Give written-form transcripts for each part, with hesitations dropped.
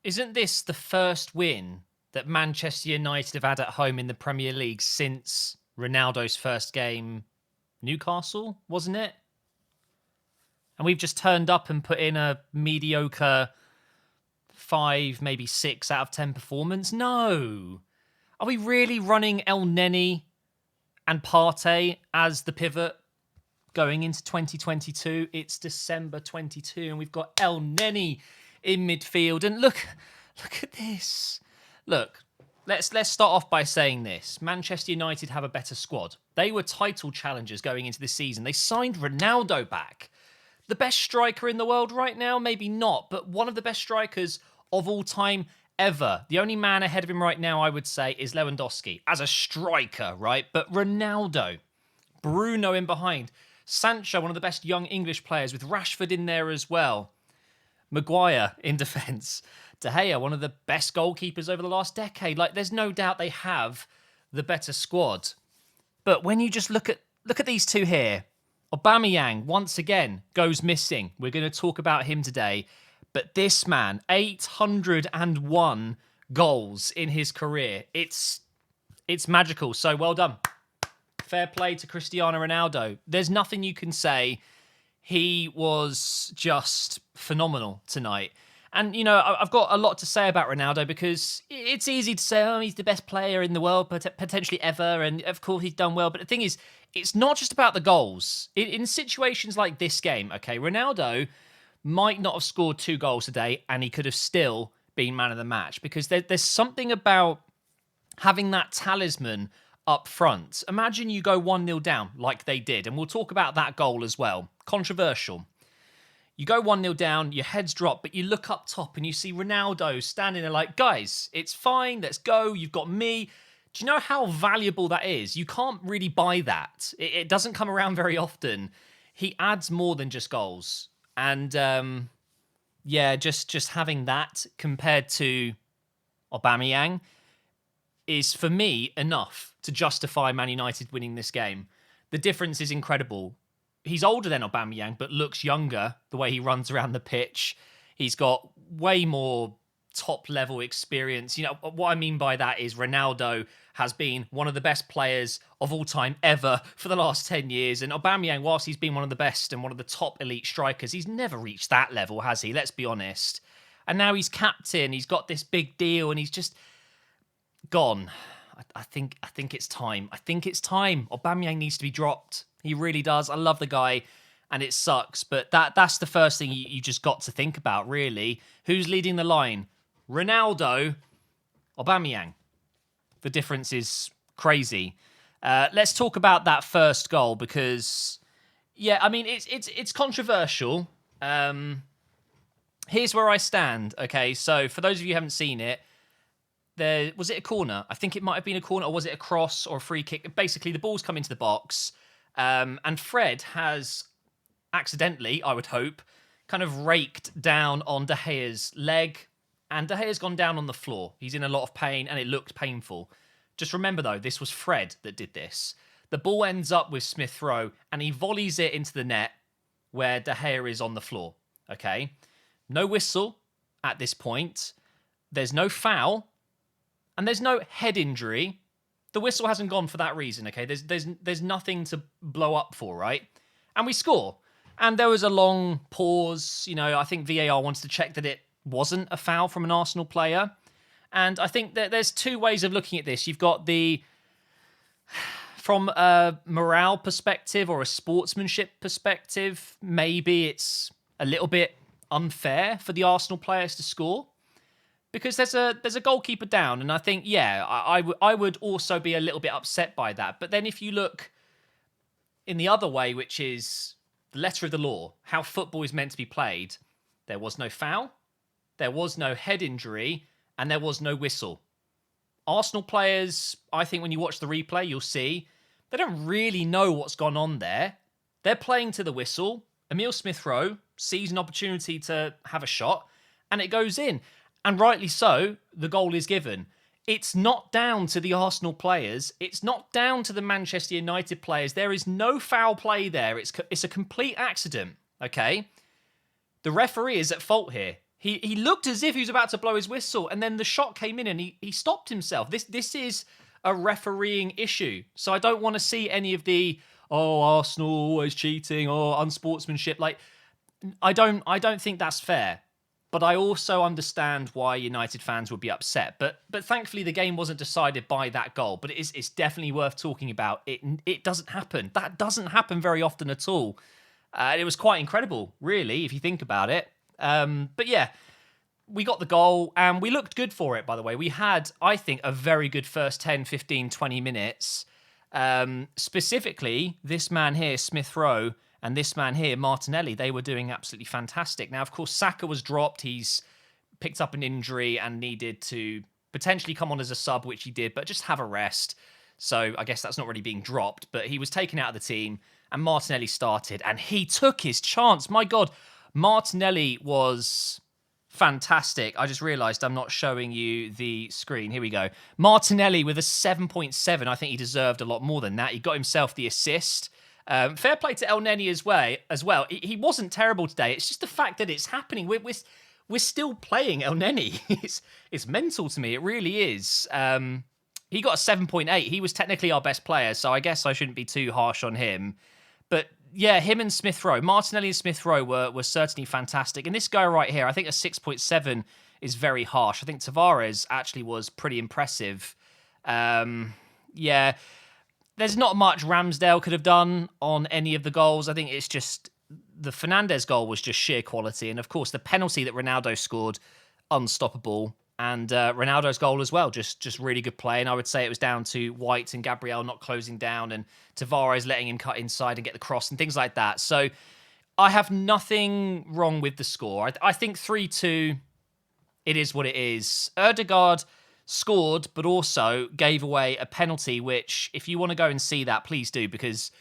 Isn't this the first win that Manchester United have had at home in the Premier League since Ronaldo's first game, Newcastle, wasn't it? And we've just turned up and put in a mediocre 5, maybe 6 out of 10 performance? No. Are we really running El Neni and Partey as the pivot going into 2022? It's December 22 and we've got El Neni in midfield. And look at this. Look, let's start off by saying this. Manchester United have a better squad. They were title challengers going into this season. They signed Ronaldo back. The best striker in the world right now? Maybe not, but one of the best strikers of all time ever. The only man ahead of him right now, I would say, is Lewandowski as a striker, right? But Ronaldo, Bruno in behind, Sancho, one of the best young English players with Rashford in there as well. Maguire in defence. De Gea, one of the best goalkeepers over the last decade. Like, there's no doubt they have the better squad. But when you just look at these two here, Aubameyang, once again, goes missing. We're going to talk about him today. But this man, 801 goals in his career. It's magical. So well done. Fair play to Cristiano Ronaldo. There's nothing you can say. He was just phenomenal tonight. And, you know, I've got a lot to say about Ronaldo because it's easy to say, oh, he's the best player in the world, potentially ever. And, of course, he's done well. But the thing is, it's not just about the goals. In situations like this game, okay, Ronaldo might not have scored 2 goals today and he could have still been man of the match because there's something about having that talisman up front. Imagine you go 1-0 down like they did, and we'll talk about that goal as well. Controversial. You go 1-0 down, your head's dropped, but you look up top and you see Ronaldo standing there like, guys, it's fine, let's go, you've got me. Do you know how valuable that is? You can't really buy that. It doesn't come around very often. He adds more than just goals. And, just having that compared to Aubameyang is, for me, enough to justify Man United winning this game. The difference is incredible. He's older than Aubameyang, but looks younger the way he runs around the pitch. He's got way more top-level experience. You know, what I mean by that is Ronaldo has been one of the best players of all time ever for the last 10 years. And Aubameyang, whilst he's been one of the best and one of the top elite strikers, he's never reached that level, has he? Let's be honest. And now he's captain. He's got this big deal and he's just gone. I think it's time. I think it's time. Aubameyang needs to be dropped. He really does. I love the guy, and it sucks. But that's the first thing you just got to think about, really. Who's leading the line? Ronaldo, Aubameyang. The difference is crazy. Let's talk about that first goal because, yeah, I mean, it's controversial. Here's where I stand. Okay, so for those of you who haven't seen it, was it a corner? I think it might have been a corner, or was it a cross or a free kick? Basically, the ball's come into the box, and Fred has accidentally, I would hope, kind of raked down on De Gea's leg, and De Gea's gone down on the floor. He's in a lot of pain, and it looked painful. Just remember, though, this was Fred that did this. The ball ends up with Smith Rowe, and he volleys it into the net where De Gea is on the floor. Okay? No whistle at this point. There's no foul. And there's no head injury. The whistle hasn't gone for that reason, okay? There's nothing to blow up for, right? And we score. And there was a long pause. You know, I think VAR wants to check that it wasn't a foul from an Arsenal player. And I think that there's 2 ways of looking at this. You've got from a morale perspective or a sportsmanship perspective, maybe it's a little bit unfair for the Arsenal players to score. Because there's a goalkeeper down, and I think, yeah, I would also be a little bit upset by that. But then if you look in the other way, which is the letter of the law, how football is meant to be played, there was no foul, there was no head injury, and there was no whistle. Arsenal players, I think when you watch the replay, you'll see they don't really know what's gone on there. They're playing to the whistle. Emile Smith-Rowe sees an opportunity to have a shot, and it goes in. And rightly so, the goal is given. It's not down to the Arsenal players. It's not down to the Manchester United players. There is no foul play there. It's a complete accident, okay? The referee is at fault here. He looked as if he was about to blow his whistle, and then the shot came in and he stopped himself. This is a refereeing issue. So I don't want to see any of the, oh, Arsenal always cheating or unsportsmanship. Like, I don't think that's fair. But I also understand why United fans would be upset. But thankfully the game wasn't decided by that goal. But it's definitely worth talking about. It doesn't happen. That doesn't happen very often at all. It was quite incredible, really, if you think about it. But yeah, we got the goal and we looked good for it, by the way. We had, I think, a very good first 10, 15, 20 minutes. Specifically, this man here, Smith Rowe, and this man here, Martinelli, they were doing absolutely fantastic. Now, of course, Saka was dropped. He's picked up an injury and needed to potentially come on as a sub, which he did, but just have a rest. So I guess that's not really being dropped. But he was taken out of the team and Martinelli started and he took his chance. My God, Martinelli was fantastic. I just realised I'm not showing you the screen. Here we go. Martinelli with a 7.7. I think he deserved a lot more than that. He got himself the assist. Fair play to El Neni as well. He wasn't terrible today. It's just the fact that it's happening. We're still playing El Neni. It's mental to me. It really is. He got a 7.8. He was technically our best player, so I guess I shouldn't be too harsh on him. But yeah, him and Smith Rowe, Martinelli and Smith Rowe were certainly fantastic. And this guy right here, I think a 6.7 is very harsh. I think Tavares actually was pretty impressive. Yeah. There's not much Ramsdale could have done on any of the goals. I think it's just the Fernandes goal was just sheer quality. And of course, the penalty that Ronaldo scored, unstoppable. And Ronaldo's goal as well, just really good play. And I would say it was down to White and Gabriel not closing down and Tavares letting him cut inside and get the cross and things like that. So I have nothing wrong with the score. I think 3-2, it is what it is. Ødegaard scored, but also gave away a penalty, which if you want to go and see that, please do, because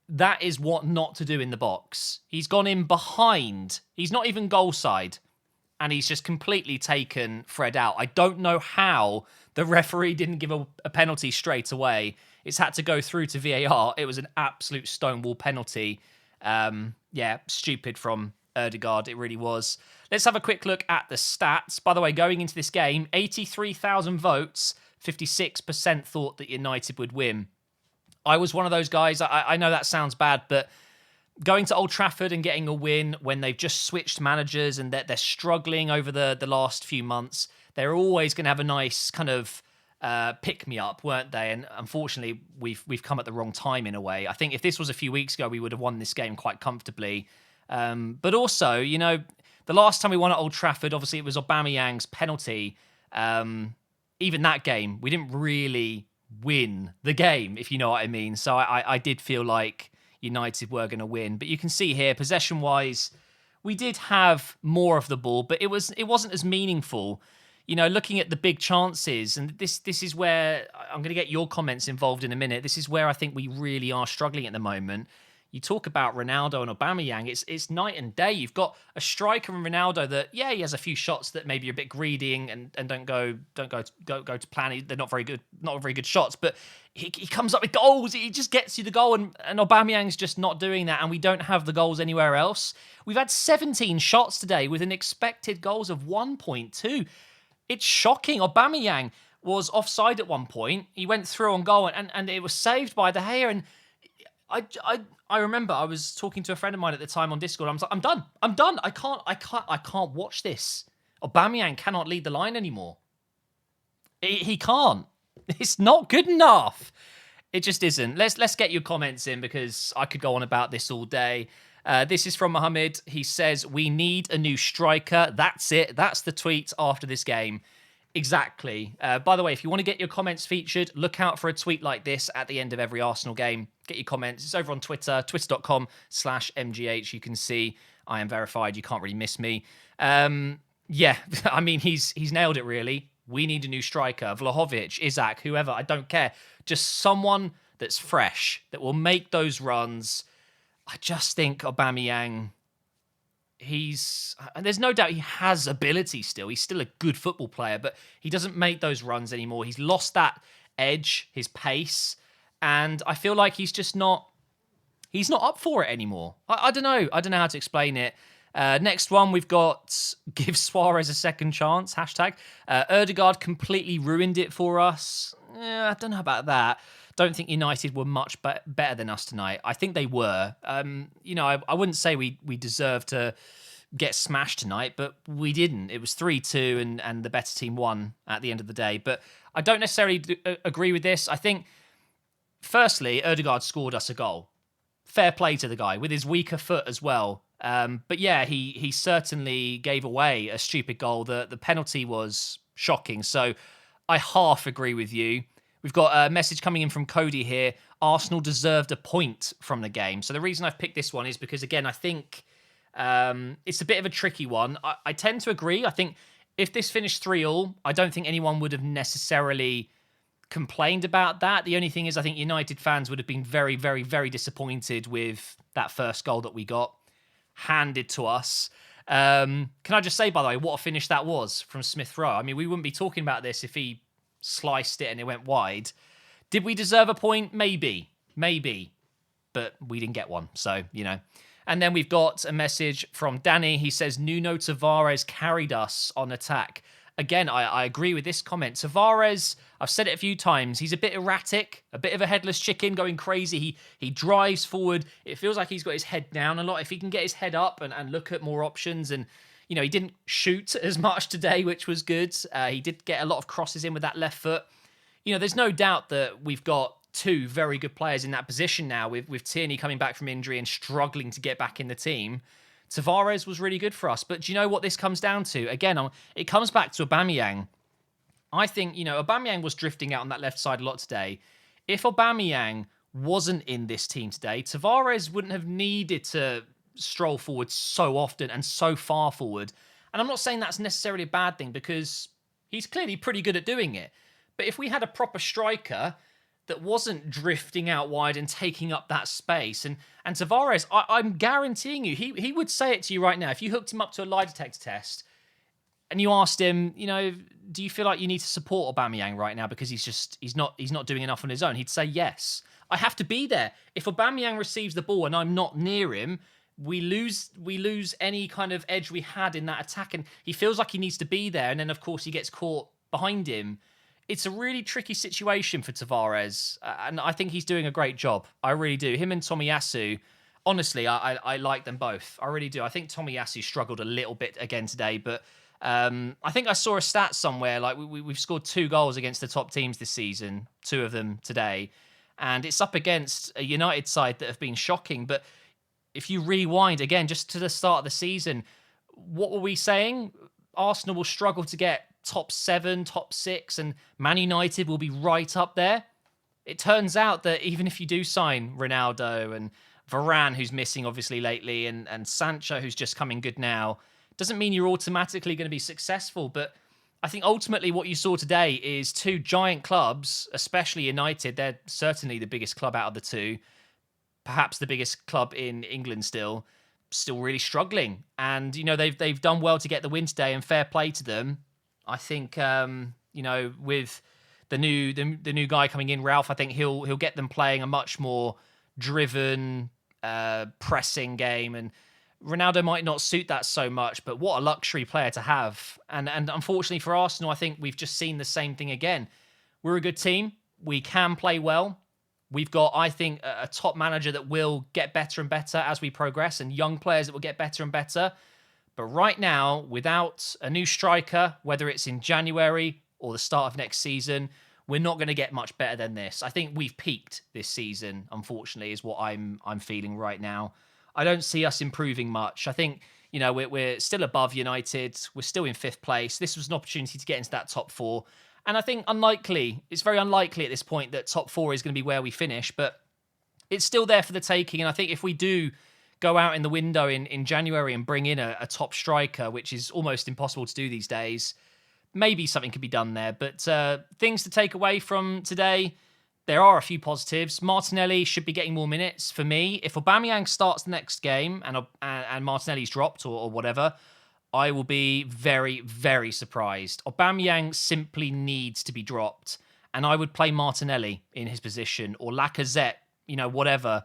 that is what not to do in the box. He's gone in behind. He's not even goal side. And he's just completely taken Fred out. I don't know how the referee didn't give a penalty straight away. It's had to go through to VAR. It was an absolute stonewall penalty. Yeah, stupid from Ødegaard. It really was. Let's have a quick look at the stats. By the way, going into this game, 83,000 votes, 56% thought that United would win. I was one of those guys. I know that sounds bad, but going to Old Trafford and getting a win when they've just switched managers and they're struggling over the last few months, they're always going to have a nice kind of pick-me-up, weren't they? And unfortunately, we've come at the wrong time in a way. I think if this was a few weeks ago, we would have won this game quite comfortably. But also, you know, the last time we won at Old Trafford, obviously it was Aubameyang's penalty. Even that game, we didn't really win the game, if you know what I mean. So I did feel like United were going to win. But you can see here, possession-wise, we did have more of the ball, but it wasn't as meaningful. You know, looking at the big chances, and this is where I'm going to get your comments involved in a minute. This is where I think we really are struggling at the moment. You talk about Ronaldo and Aubameyang, it's night and day. You've got a striker in Ronaldo that, yeah, he has a few shots that maybe are a bit greedy and don't go to plan. They're not very good shots, but he comes up with goals. He just gets you the goal, and Aubameyang's just not doing that, and we don't have the goals anywhere else. We've had 17 shots today with an expected goals of 1.2. It's shocking. Aubameyang was offside at one point. He went through on goal, and it was saved by De Gea, and I remember I was talking to a friend of mine at the time on Discord. I was like, I'm done. I can't watch this. Aubameyang cannot lead the line anymore. He can't. It's not good enough. It just isn't. Let's get your comments in because I could go on about this all day. This is from Mohammed. He says, we need a new striker. That's it. That's the tweet after this game. Exactly. By the way, if you want to get your comments featured, look out for a tweet like this at the end of every Arsenal game. Get your comments. It's over on Twitter, twitter.com/MGH. You can see I am verified. You can't really miss me. Yeah, I mean, he's nailed it, really. We need a new striker. Vlahovic, Isak, whoever, I don't care. Just someone that's fresh, that will make those runs. I just think Aubameyang, there's no doubt he has ability still. He's still a good football player, but he doesn't make those runs anymore. He's lost that edge, his pace, and I feel like he's not up for it anymore. I don't know. I don't know how to explain it. Next one, we've got give Suarez a second chance, hashtag. Ødegaard completely ruined it for us. I don't know about that. Don't think United were much better than us tonight. I think they were. I wouldn't say we deserved to get smashed tonight, but we didn't. It was 3-2 and the better team won at the end of the day. But I don't necessarily agree with this. I think, firstly, Ødegaard scored us a goal. Fair play to the guy with his weaker foot as well. But yeah, he certainly gave away a stupid goal. The penalty was shocking. So I half agree with you. We've got a message coming in from Cody here. Arsenal deserved a point from the game. So the reason I've picked this one is because, again, I think it's a bit of a tricky one. I tend to agree. I think if this finished 3-3, I don't think anyone would have necessarily complained about that. The only thing is I think United fans would have been very, very, very disappointed with that first goal that we got handed to us. Can I just say, by the way, what a finish that was from Smith Rowe? I mean, we wouldn't be talking about this if he sliced it and it went wide. Did we deserve a point? Maybe. But we didn't get one. So, And then we've got a message from Danny. He says, Nuno Tavares carried us on attack. Again, I agree with this comment. Tavares, I've said it a few times, he's a bit erratic, a bit of a headless chicken going crazy. He drives forward. It feels like he's got his head down a lot. If he can get his head up and look at more options, and, he didn't shoot as much today, which was good. He did get a lot of crosses in with that left foot. There's no doubt that we've got two very good players in that position now, with Tierney coming back from injury and struggling to get back in the team. Tavares was really good for us. But do you know what this comes down to? Again, it comes back to Aubameyang. I think, Aubameyang was drifting out on that left side a lot today. If Aubameyang wasn't in this team today, Tavares wouldn't have needed to stroll forward so often and so far forward. And I'm not saying that's necessarily a bad thing, because he's clearly pretty good at doing it. But if we had a proper striker that wasn't drifting out wide and taking up that space. And Tavares, I'm guaranteeing you, he would say it to you right now. If you hooked him up to a lie detector test and you asked him, do you feel like you need to support Aubameyang right now because he's not doing enough on his own? He'd say yes. I have to be there. If Aubameyang receives the ball and I'm not near him, we lose any kind of edge we had in that attack. And he feels like he needs to be there. And then, of course, he gets caught behind him. It's a really tricky situation for Tavares, and I think he's doing a great job. I really do. Him and Tomiyasu, honestly, I like them both. I really do. I think Tomiyasu struggled a little bit again today, but I think I saw a stat somewhere, like we've scored 2 goals against the top teams this season, 2 of them today, and it's up against a United side that have been shocking. But if you rewind, again, just to the start of the season, what were we saying? Arsenal will struggle to get top 7, top 6, and Man United will be right up there. It turns out that even if you do sign Ronaldo and Varane, who's missing obviously lately, and Sancho, who's just coming good now, doesn't mean you're automatically going to be successful. But I think ultimately what you saw today is 2 giant clubs, especially United. They're certainly the biggest club out of the 2, perhaps the biggest club in England still really struggling. And, they've done well to get the win today, and fair play to them. I think, with the new guy coming in, Ralph, I think he'll get them playing a much more driven, pressing game. And Ronaldo might not suit that so much, but what a luxury player to have. And unfortunately for Arsenal, I think we've just seen the same thing again. We're a good team. We can play well. We've got, I think, a top manager that will get better and better as we progress, and young players that will get better and better. But right now, without a new striker, whether it's in January or the start of next season, we're not going to get much better than this. I think we've peaked this season, unfortunately, is what I'm feeling right now. I don't see us improving much. I think, we're still above United. We're still in 5th place. This was an opportunity to get into that top 4. And I think it's very unlikely at this point that top 4 is going to be where we finish, but it's still there for the taking. And I think if we do go out in the window in January and bring in a top striker, which is almost impossible to do these days, maybe something could be done there. But things to take away from today, there are a few positives. Martinelli should be getting more minutes for me. If Aubameyang starts the next game and Martinelli's dropped or whatever, I will be very, very surprised. Aubameyang simply needs to be dropped, and I would play Martinelli in his position, or Lacazette, whatever.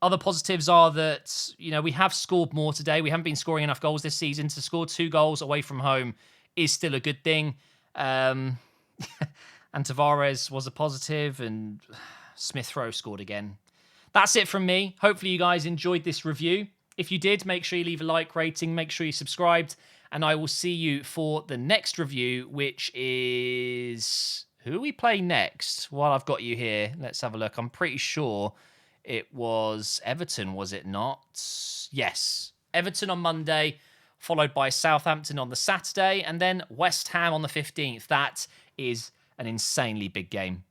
Other positives are that, we have scored more today. We haven't been scoring enough goals this season. To score 2 goals away from home is still a good thing. And Tavares was a positive, and Smith Rowe scored again. That's it from me. Hopefully you guys enjoyed this review. If you did, make sure you leave a like rating, make sure you subscribed, and I will see you for the next review, which is... Who we play next? While I've got you here, let's have a look. I'm pretty sure it was Everton, was it not? Yes. Everton on Monday, followed by Southampton on the Saturday, and then West Ham on the 15th. That is an insanely big game.